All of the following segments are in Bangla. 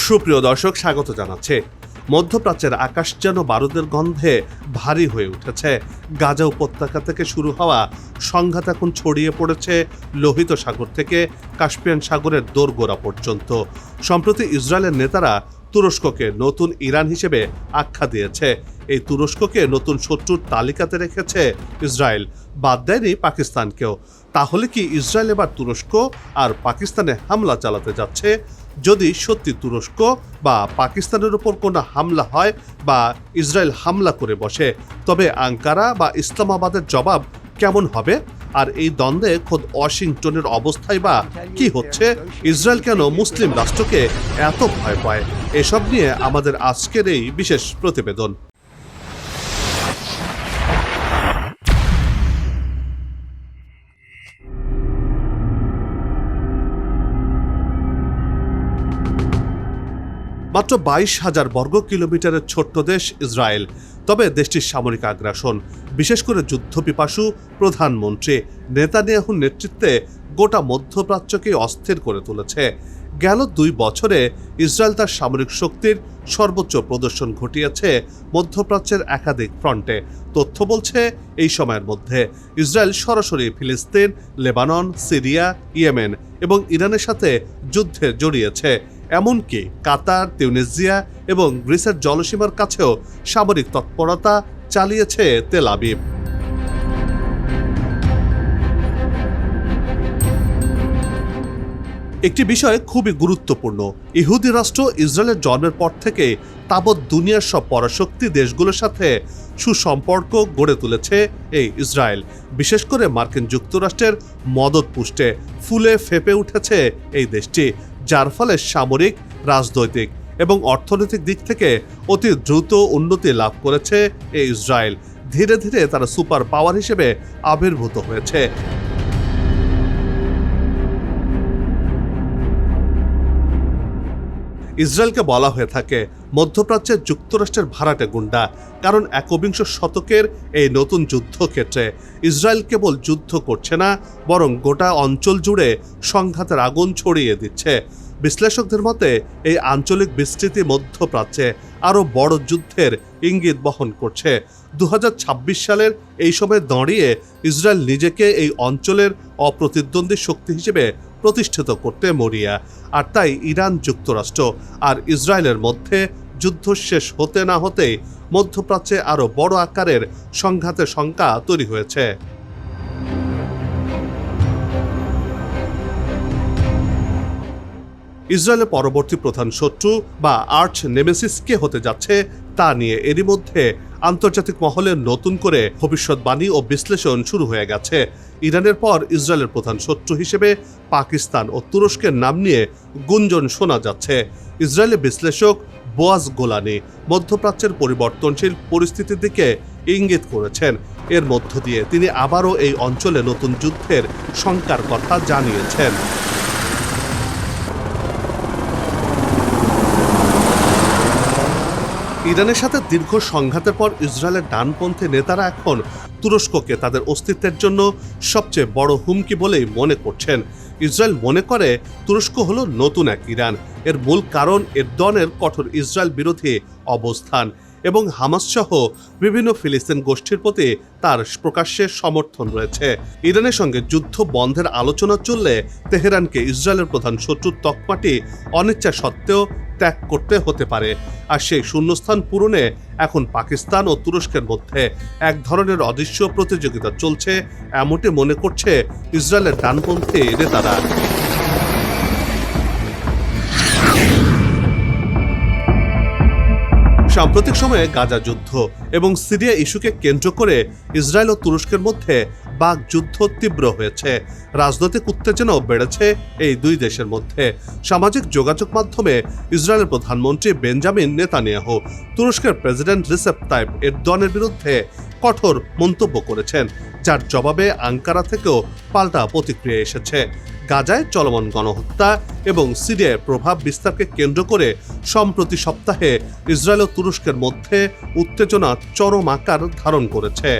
সুপ্রিয় দর্শক, স্বাগত জানাচ্ছে। মধ্যপ্রাচ্যের আকাশ যেন বারুদের গন্ধে ভারী হয়ে উঠেছে। গাজা উপত্যকা থেকে শুরু হওয়া সংঘাত এখন ছড়িয়ে পড়েছে লোহিত সাগর থেকে কাস্পিয়ান সাগরের দোরগোড়া পর্যন্ত। সম্প্রতি ইসরায়েলের নেতারা তুরস্ককে নতুন ইরান হিসেবে আখ্যা দিয়েছে। এই তুরস্ককে নতুন শত্রুর তালিকাতে রেখেছে ইসরায়েল, বাদ দেয়নি পাকিস্তানকেও। তাহলে কি ইসরায়েল এবার তুরস্ক আর পাকিস্তানে হামলা চালাতে যাচ্ছে? যদি সত্যি তুরস্ক বা পাকিস্তানের উপর কোনো হামলা হয় বা ইসরায়েল হামলা করে বসে, তবে আঙ্কারা বা ইসলামাবাদের জবাব কেমন হবে? আর এই দ্বন্দ্বে খোদ ওয়াশিংটনের অবস্থায় বা কি হচ্ছে? ইসরায়েল কেন মুসলিম রাষ্ট্রকে এত ভয় পায়? এসব নিয়ে আমাদের আজকের এই বিশেষ প্রতিবেদন। মাত্র 22,000 বর্গ কিলোমিটারের ছোট্ট দেশ ইসরায়েল, তবে দেশটির সামরিক আগ্রাসন, বিশেষ করে যুদ্ধপিপাসু প্রধানমন্ত্রী নেতানিয়াহুর নেতৃত্বে গোটা মধ্যপ্রাচ্যকে অস্থির করে তুলেছে। গেল 2 বছরে ইসরায়েল তার সামরিক শক্তির সর্বোচ্চ প্রদর্শন ঘটিয়েছে মধ্যপ্রাচ্যের একাধিক ফ্রন্টে। তথ্য বলছে এই সময়ের মধ্যে ইসরায়েল সরাসরি ফিলিস্তিন, লেবানন, সিরিয়া, ইয়েমেন এবং ইরানের সাথে যুদ্ধে জড়িয়েছে। এমনকি কাতার, তিউনিসিয়া এবং গ্রিসের জলসীমার কাছেও সামরিক তৎপরতা চালিয়েছে তেল আবিব। একটি বিষয় খুবই গুরুত্বপূর্ণ, ইহুদি রাষ্ট্র ইসরায়েলের জন্মের পর থেকে তাবৎ দুনিয়ার সব পরাশক্তি দেশগুলোর সাথে সুসম্পর্ক গড়ে তুলেছে এই ইসরায়েল। বিশেষ করে মার্কিন যুক্তরাষ্ট্রের মদত পুষ্টে ফুলে ফেপে উঠেছে এই দেশটি, যার ফলে সামরিক, রাজনৈতিক এবং অর্থনৈতিক দিক থেকে অতি দ্রুত উন্নতি লাভ করেছে এই ইসরায়েল। ধীরে ধীরে তারা সুপার পাওয়ার হিসেবে আবির্ভূত হয়েছে। ইসরায়েলকে বলা হয়ে থাকে মধ্যপ্রাচ্যের যুক্তরাষ্ট্রের ভাড়াটে গুন্ডা, কারণ 21 শতকের এই নতুন যুদ্ধক্ষেত্রে ইসরায়েল কেবল যুদ্ধ করছে না, বরং গোটা অঞ্চল জুড়ে সংঘাতের আগুন ছড়িয়ে দিচ্ছে। বিশ্লেষকদের মতে এই আঞ্চলিক বিস্তৃতি মধ্যপ্রাচ্যে আরও বড় যুদ্ধের ইঙ্গিত বহন করছে। 2026 সালের এই সময় দাঁড়িয়ে ইসরায়েল নিজেকে এই অঞ্চলের অপ্রতিদ্বন্দ্বী শক্তি হিসেবে প্রতিষ্ঠিত করতে মরিয়া। আর তাই ইরান, যুক্তরাষ্ট্র আর ইসরায়েলের মধ্যে যুদ্ধ শেষ হতে না হতেই মধ্যপ্রাচ্যে আরও বড় আকারের সংঘাতের শঙ্কা তৈরি হয়েছে। ইসরায়েলের পরবর্তী প্রধান শত্রু বা আর্চ নেমেসিস কে হতে যাচ্ছে তা নিয়ে এরই মধ্যে আন্তর্জাতিক মহলে নতুন করে ভবিষ্যৎবাণী ও বিশ্লেষণ শুরু হয়ে গেছে। ইরানের পর ইসরায়েলের প্রধান শত্রু হিসেবে পাকিস্তান ও তুরস্কের নাম নিয়ে গুঞ্জন শোনা যাচ্ছে। ইসরায়েলের বিশ্লেষক বোয়াজ গোলানি মধ্যপ্রাচ্যের পরিবর্তনশীল পরিস্থিতির দিকে ইঙ্গিত করেছেন। এর মধ্য দিয়ে তিনি আবারও এই অঞ্চলে নতুন যুদ্ধের শঙ্কার কথা জানিয়েছেন। ইরানের সাথে দীর্ঘ সংঘাতের পর ইসরায়েলের ডানপন্থী নেতারা এখন তুরস্ককে তাদের অস্তিত্বের জন্য সবচেয়ে বড় হুমকি বলেই মনে করছেন। ইসরায়েল মনে করে তুরস্ক হলো নতুন এক ইরান। এর মূল কারণ এরদোয়ানের কঠোর ইসরায়েল বিরোধী অবস্থান এবং হামাস সহ বিভিন্ন ফিলিস্তিন গোষ্ঠীর প্রতি তার প্রকাশ্যে সমর্থন রয়েছে। ইরানের সঙ্গে যুদ্ধ বন্ধের আলোচনা চললে তেহরানকে ইসরায়েলের প্রধান শত্রুর তকমাটি অনিচ্ছা সত্ত্বেও ত্যাগ করতে হতে পারে। আর সেই শূন্যস্থান পূরণে এখন পাকিস্তান ও তুরস্কের মধ্যে এক ধরনের অদৃশ্য প্রতিযোগিতা চলছে, এমনটি মনে করছে ইসরায়েলের ডানপন্থী নেতারা। সাম্প্রতিক সময়ে গাজা যুদ্ধ এবং সিরিয়া ইস্যুকে কেন্দ্র করে ইসরায়েল ও তুরস্কের মধ্যে বাকযুদ্ধ তীব্র হয়েছে। রাজনৈতিক উত্তেজনাও বেড়েছে এই দুই দেশের মধ্যে। সামাজিক যোগাযোগ মাধ্যমে ইসরায়েলের প্রধানমন্ত্রী বেঞ্জামিন নেতানিয়াহু তুরস্কের প্রেসিডেন্ট রিসেপ তাইপ এরদোয়ানের বিরুদ্ধে কঠোর মন্তব্য করেছেন, যার জবাবে আঙ্কারা থেকেও পাল্টা প্রতিক্রিয়া এসেছে। গাজায় চলমান গণহত্যা এবং সিরিয়ায় প্রভাব বিস্তারকে কেন্দ্র করে সম্প্রতি সপ্তাহে ইসরায়েল ও তুরস্কের মধ্যে উত্তেজনা চরম আকার ধারণ করেছে।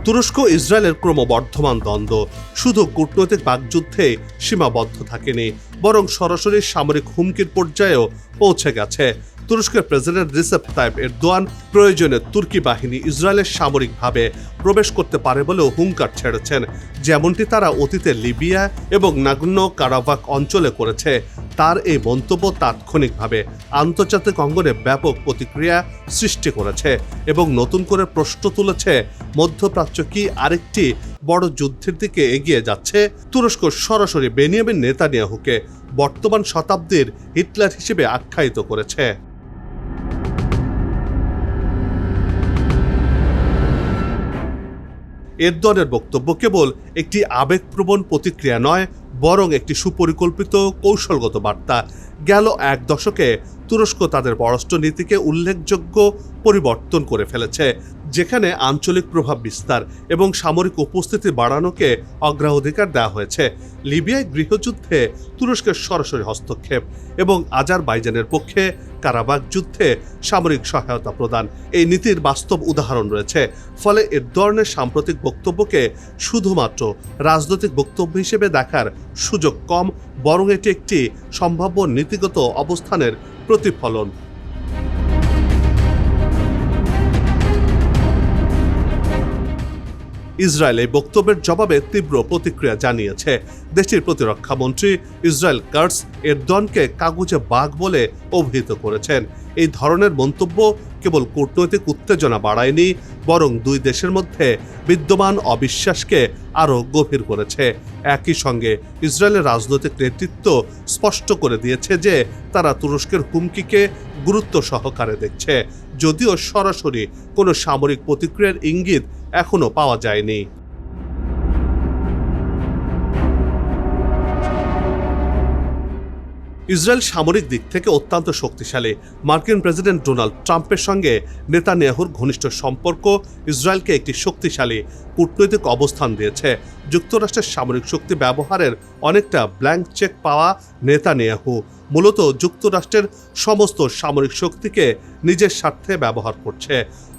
তুরস্ক ইসরায়েলের ক্রমবর্ধমান দ্বন্দ্ব শুধু কূটনৈতিক বাকযুদ্ধে সীমাবদ্ধ থাকেনি, বরং সরাসরি সামরিক হুমকির পর্যায়েও পৌঁছে গেছে। তুরস্কের প্রেসিডেন্ট রিসেপ তাইপ এরদোয়ান প্রয়োজনে তুর্কি বাহিনী ইসরায়েলের সামরিকভাবে প্রবেশ করতে পারে বলেও হুঙ্কার ছেড়েছেন, যেমনটি তারা অতীতে লিবিয়া এবং নাগর্নো কারাবাখ অঞ্চলে করেছে। তার এই মন্তব্য তাৎক্ষণিকভাবে আন্তর্জাতিক অঙ্গনে ব্যাপক প্রতিক্রিয়া সৃষ্টি করেছে এবং নতুন করে প্রশ্ন তুলেছে, মধ্যপ্রাচ্য কি আরেকটি বড় যুদ্ধের দিকে এগিয়ে যাচ্ছে? তুরস্ক সরাসরি বেনিয়ামিন নেতানিয়াহুকে বর্তমান শতাব্দীর হিটলার হিসেবে আখ্যায়িত করেছে। এরদোয়ানের বক্তব্য কেবল একটি আবেগপ্রবণ প্রতিক্রিয়া নয়, বরং একটি সুপরিকল্পিত কৌশলগত বার্তা। গেল এক দশকে তুরস্ক তাদের পররাষ্ট্র নীতিকে উল্লেখযোগ্য পরিবর্তন করে ফেলেছে, যেখানে আঞ্চলিক প্রভাব বিস্তার এবং সামরিক উপস্থিতি বাড়ানোকে অগ্রাধিকার দেওয়া হয়েছে। লিবিয়ায় গৃহযুদ্ধে তুরস্কের সরাসরি হস্তক্ষেপ এবং আজারবাইজানের পক্ষে কারাবাখ যুদ্ধে সামরিক সহায়তা প্রদান এই নীতির বাস্তব উদাহরণ রয়েছে। ফলে এরদোয়ানের সাম্প্রতিক বক্তব্যকে শুধুমাত্র রাজনৈতিক বক্তব্য হিসেবে দেখার সুযোগ কম, বরং এটি একটি সম্ভাব্য নীতিগত অবস্থানের প্রতিফলন। ইসরায়েল এই বক্তব্যের জবাবে তীব্র প্রতিক্রিয়া জানিয়েছে। দেশটির প্রতিরক্ষা মন্ত্রী ইসরায়েল কাটস এরদোয়ানকে কাগুজে বাঘ বলে অভিহিত করেছেন। এই ধরনের মন্তব্য কেবল কূটনৈতিক উত্তেজনা বাড়ায়নি, বরং দুই দেশের মধ্যে বিদ্যমান অবিশ্বাসকে আরও গভীর করেছে। একই সঙ্গে ইসরায়েলের রাজনৈতিক নেতৃত্ব স্পষ্ট করে দিয়েছে যে তারা তুরস্কের হুমকিকে গুরুত্ব সহকারে দেখছে, যদিও সরাসরি কোনো সামরিক প্রতিক্রিয়ার ইঙ্গিত এখনো পাওয়া যায়নি। ইসরায়েল সামরিক দিক থেকে অত্যন্ত শক্তিশালী। মার্কিন প্রেসিডেন্ট ডোনাল্ড ট্রাম্পের সঙ্গে নেতানিয়াহুর ঘনিষ্ঠ সম্পর্ক ইসরায়েলকে একটি শক্তিশালী কূটনৈতিক অবস্থান দিয়েছে। যুক্তরাষ্ট্রের সামরিক শক্তি ব্যবহারের অনেকটা ব্ল্যাঙ্ক চেক পাওয়া নেতানিয়াহু মূলত যুক্তরাষ্ট্রের সমস্ত সামরিক শক্তিকে নিজের স্বার্থে ব্যবহার করছে।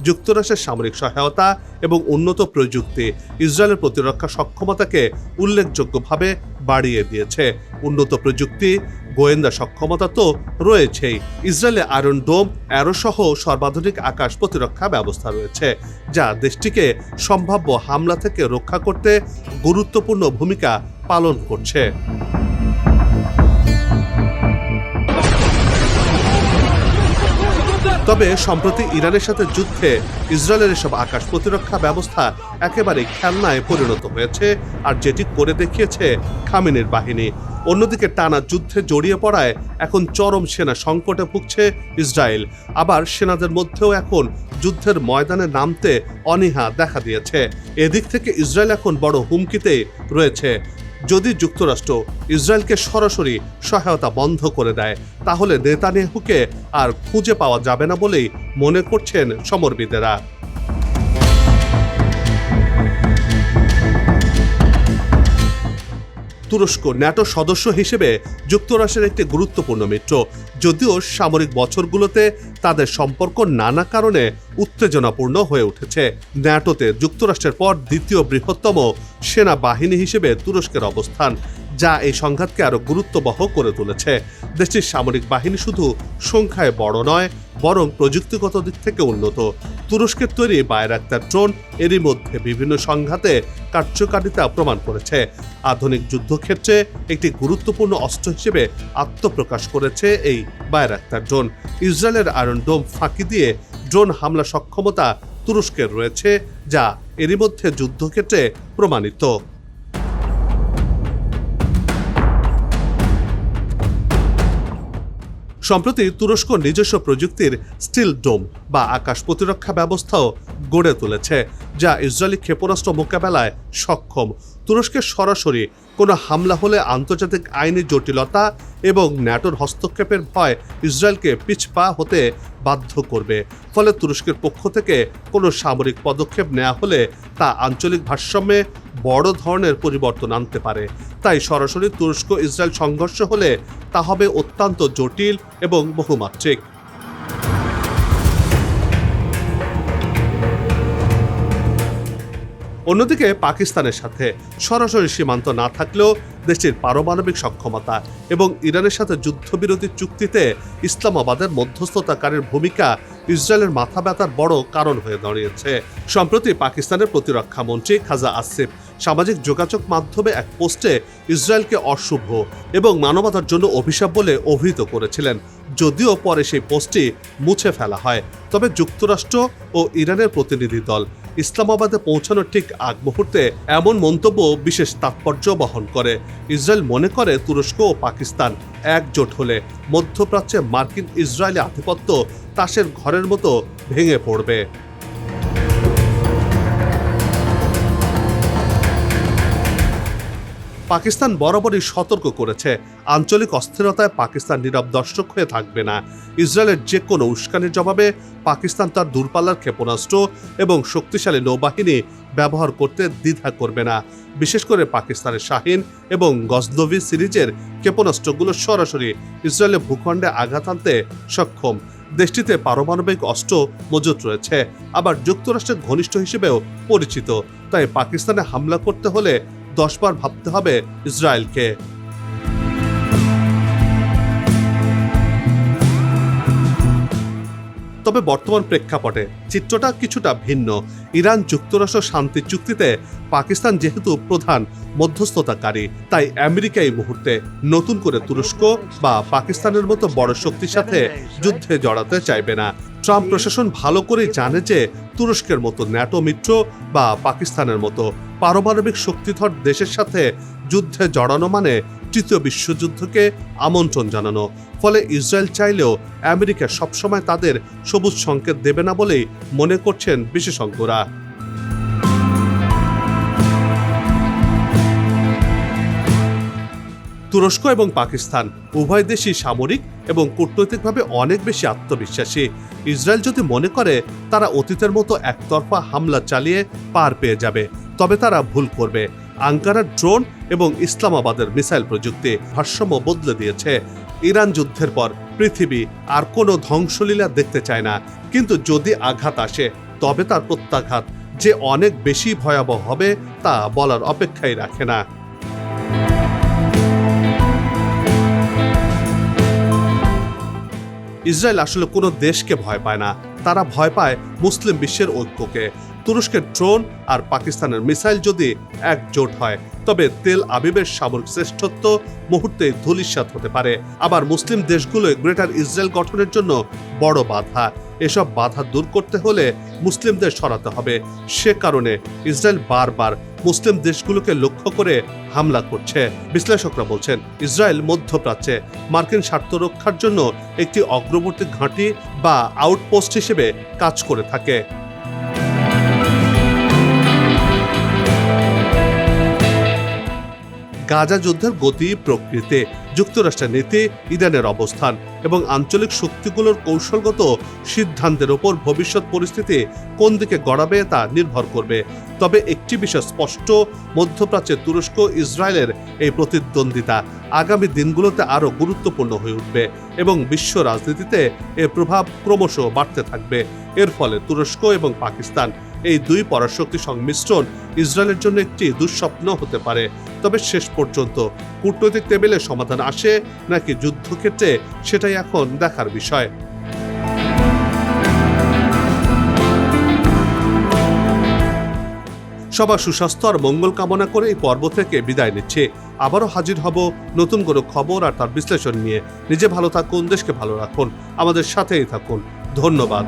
যুক্তরাষ্ট্রের সামরিক সহায়তা এবং উন্নত প্রযুক্তি ইসরায়েলের প্রতিরক্ষা সক্ষমতাকে উল্লেখযোগ্যভাবে বাড়িয়ে দিয়েছে। উন্নত প্রযুক্তি, গোয়েন্দা সক্ষমতা তো রয়েছেই। ইসরায়েলে আয়রন ডোম, অ্যারোসহ সর্বাধুনিক আকাশ প্রতিরক্ষা ব্যবস্থা রয়েছে, যা দেশটিকে সম্ভাব্য হামলা থেকে রক্ষা করতে গুরুত্বপূর্ণ ভূমিকা পালন করছে। তবে সম্প্রতি ইরানের সাথে যুদ্ধে ইসরায়েলের এসব আকাশ প্রতিরক্ষা ব্যবস্থা একেবারে খেলনায় পরিণত হয়েছে, আর যেটি করে দেখিয়েছে খামেনির বাহিনী। অন্যদিকে টানা যুদ্ধে জড়িয়ে পড়ায় এখন চরম সেনা সংকটে ভুগছে ইসরায়েল। আবার সেনাদের মধ্যেও এখন যুদ্ধের ময়দানে নামতে অনীহা দেখা দিয়েছে। এদিক থেকে ইসরায়েল এখন বড় হুমকিতে রয়েছে। যদি যুক্তরাষ্ট্র ইসরায়েলকে সরাসরি সহায়তা বন্ধ করে দেয়, তাহলে নেতানিয়াহুকে আর খুঁজে পাওয়া যাবে না বলেই মনে করছেন সমরবিদেরা। তুরস্ক ন্যাটো সদস্য হিসেবে যুক্তরাষ্ট্রের একটি গুরুত্বপূর্ণ মিত্র, যদিও সামরিক বছরগুলোতে তাদের সম্পর্ক নানা কারণে উত্তেজনাপূর্ণ হয়ে উঠেছে। ন্যাটোতে যুক্তরাষ্ট্রের পর দ্বিতীয় বৃহত্তম সেনাবাহিনী হিসেবে তুরস্কের অবস্থান, যা এই সংঘাতকে আরও গুরুত্ববহ করে তুলেছে। দেশটির সামরিক বাহিনী শুধু সংখ্যায় বড় নয়, বরং প্রযুক্তিগত দিক থেকে উন্নত। তুরস্কের তৈরি বায়রাক্তার ড্রোন এরই মধ্যে বিভিন্ন সংঘাতে কার্যকারিতা প্রমাণ করেছে। আধুনিক যুদ্ধক্ষেত্রে একটি গুরুত্বপূর্ণ অস্ত্র হিসেবে আত্মপ্রকাশ করেছে এই বায়রাক্তার ড্রোন। ইসরায়েলের আয়রন ডোম ফাঁকি দিয়ে ড্রোন হামলা সক্ষমতা তুরস্কের রয়েছে, যা এরই মধ্যে যুদ্ধক্ষেত্রে প্রমাণিত। সম্প্রতি তুরস্ক নিজস্ব প্রযুক্তির স্টিল ডোম বা আকাশ প্রতিরক্ষা ব্যবস্থাও গড়ে তুলেছে, যা ইসরায়েলি ক্ষেপণাস্ত্র মোকাবেলায় সক্ষম। তুরস্কের সরাসরি কোনো হামলা হলে আন্তর্জাতিক আইনি জটিলতা এবং ন্যাটোর হস্তক্ষেপের ভয় ইসরায়েলকে পিছপা হতে বাধ্য করবে। ফলে তুরস্কের পক্ষ থেকে কোনো সামরিক পদক্ষেপ নেওয়া হলে তা আঞ্চলিক ভারসাম্যে বড় ধরনের পরিবর্তন আনতে পারে। তাই সরাসরি তুরস্ক ইসরায়েল সংঘর্ষ হলে তা হবে অত্যন্ত জটিল এবং বহুমাত্রিক। অন্যদিকে পাকিস্তানের সাথে সরাসরি সীমান্ত না থাকলেও দেশটির পারমাণবিক সক্ষমতা এবং ইরানের সাথে যুদ্ধবিরতি চুক্তিতে ইসলামাবাদের মধ্যস্থতাকারীর ভূমিকা ইসরায়েলের মাথা ব্যথার বড় কারণ হয়ে দাঁড়িয়েছে। সম্প্রতি পাকিস্তানের প্রতিরক্ষা মন্ত্রী খাজা আসিফ সামাজিক যোগাযোগ মাধ্যমে এক পোস্টে ইসরায়েলকে অশুভ এবং মানবতার জন্য অভিশাপ বলে অভিহিত করেছিলেন, যদিও পরে সেই পোস্টটি মুছে ফেলা হয়। তবে যুক্তরাষ্ট্র ও ইরানের প্রতিনিধি দল ইসলামাবাদে পৌঁছানোর ঠিক আগ মুহূর্তে এমন মন্তব্য বিশেষ তাৎপর্য বহন করে। ইসরায়েল মনে করে তুরস্ক ও পাকিস্তান একজোট হলে মধ্যপ্রাচ্যে মার্কিন ইসরায়েলি আধিপত্য তাসের ঘরের মতো ভেঙে পড়বে। পাকিস্তান বরাবরই সতর্ক করেছে, আঞ্চলিক অস্থিরতায় পাকিস্তান নীরব দর্শক হয়ে থাকবে না। ইসরায়েলের যে কোনো উস্কানির জবাবে পাকিস্তান তার দূরপাল্লার ক্ষেপণাস্ত্র এবং শক্তিশালী নৌবাহিনী ব্যবহার করতে দ্বিধা করবে না। বিশেষ করে পাকিস্তানের শাহিন এবং গজনভি সিরিজের ক্ষেপণাস্ত্রগুলো সরাসরি ইসরায়েলের ভূখণ্ডে আঘাত আনতে সক্ষম। দেশটিতে পারমাণবিক অস্ত্র মজুত রয়েছে, আবার যুক্তরাষ্ট্রের ঘনিষ্ঠ হিসেবেও পরিচিত। তাই পাকিস্তানে হামলা করতে হলে 10 বার ভাবতে হবে ইসরায়েলকে। তবে বর্তমান প্রেক্ষাপটে চিত্রটা কিছুটা ভিন্ন। ইরান যুক্তরাষ্ট্র শান্তি চুক্তিতে পাকিস্তান যেহেতু প্রধান মধ্যস্থতাকারী, তাই আমেরিকা এই মুহূর্তে নতুন করে তুরস্ক বা পাকিস্তানের মতো বড় শক্তির সাথে যুদ্ধে জড়াতে চাইবে না। ট্রাম্প প্রশাসন ভালো করেই জানে যে তুরস্কের মতো ন্যাটো মিত্র বা পাকিস্তানের মতো পারমাণবিক শক্তিধর দেশের সাথে যুদ্ধে জড়ানো মানে তৃতীয় বিশ্বযুদ্ধকে আমন্ত্রণ জানানো। ফলে ইসরায়েল চাইলেও আমেরিকা সবসময় তাদের সবুজ সংকেত দেবে না বলেই মনে করছেন বিশেষজ্ঞরা। তুরস্ক এবং পাকিস্তান উভয় দেশই সামরিক এবং কূটনৈতিকভাবে অনেক বেশি আত্মবিশ্বাসী। ইসরায়েল যদি মনে করে তারা অতীতের মতো একতরফা হামলা চালিয়ে পার পেয়ে যাবে, তবে তারা ভুল করবে। আঙ্কারার ড্রোন এবং ইসলামাবাদের মিসাইল প্রযুক্তি ভারসাম্য বদলে দিয়েছে। ইরান যুদ্ধের পর পৃথিবী আর কোনো ধ্বংসলীলা দেখতে চায় না, কিন্তু যদি আঘাত আসে তবে তার প্রত্যাঘাত যে অনেক বেশি ভয়াবহ হবে তা বলার অপেক্ষাই রাখে না। ইসরায়েল আসলে কোনো দেশকে ভয় পায় না, তারা ভয় পায় মুসলিম বিশ্বের ঐক্যকে। তুরস্কের ড্রোন আর পাকিস্তানের মিসাইল যদি একজোট হয় তবে তেল আবিবের সামরিক শ্রেষ্ঠত্ব মুহূর্তে ধূলিসাৎ হতে পারে। আবার মুসলিম দেশগুলো গ্রেটার ইসরায়েল গঠনের জন্য বড় বাধা। এসব বাধা দূর করতে হলে মুসলিমদের সরাতে হবে। সে কারণে ইসরায়েল বারবার মুসলিম দেশগুলোকে লক্ষ্য করে হামলা করছে। বিশ্লেষকরা বলছেন ইসরায়েল মধ্যপ্রাচ্যে মার্কিন স্বার্থ রক্ষার জন্য একটি অগ্রবর্তী ঘাঁটি বা আউটপোস্ট হিসেবে কাজ করে থাকে। গাজা যুদ্ধের গতি, প্রকৃতি, যুক্তরাষ্ট্রের নীতি, ইরানের অবস্থান এবং আঞ্চলিক শক্তিগুলোর কৌশলগত সিদ্ধান্তের ওপর ভবিষ্যৎ পরিস্থিতি কোন দিকে গড়াবে তা নির্ভর করবে। তবে একটি বিষয় স্পষ্ট, মধ্যপ্রাচ্যে তুরস্ক ইসরায়েলের এই প্রতিদ্বন্দ্বিতা আগামী দিনগুলোতে আরও গুরুত্বপূর্ণ হয়ে উঠবে এবং বিশ্ব রাজনীতিতে এর প্রভাব ক্রমশ বাড়তে থাকবে। এর ফলে তুরস্ক এবং পাকিস্তান এই দুই পরাশক্তি সংমিশ্রণ ইসরায়েলের জন্য একটি দুঃস্বপ্ন হতে পারে। তবে শেষ পর্যন্ত কূটনৈতিক টেবিলে সমাধান আসে নাকি যুদ্ধক্ষেত্রে, সেটাই এখন দেখার বিষয়। সবার সুস্বাস্থ্য আর মঙ্গল কামনা করে এই পর্ব থেকে বিদায় নিচ্ছে। আবারও হাজির হব নতুন কোনো খবর আর তার বিশ্লেষণ নিয়ে। নিজে ভালো থাকুন, দেশকে ভালো রাখুন, আমাদের সাথেই থাকুন। ধন্যবাদ।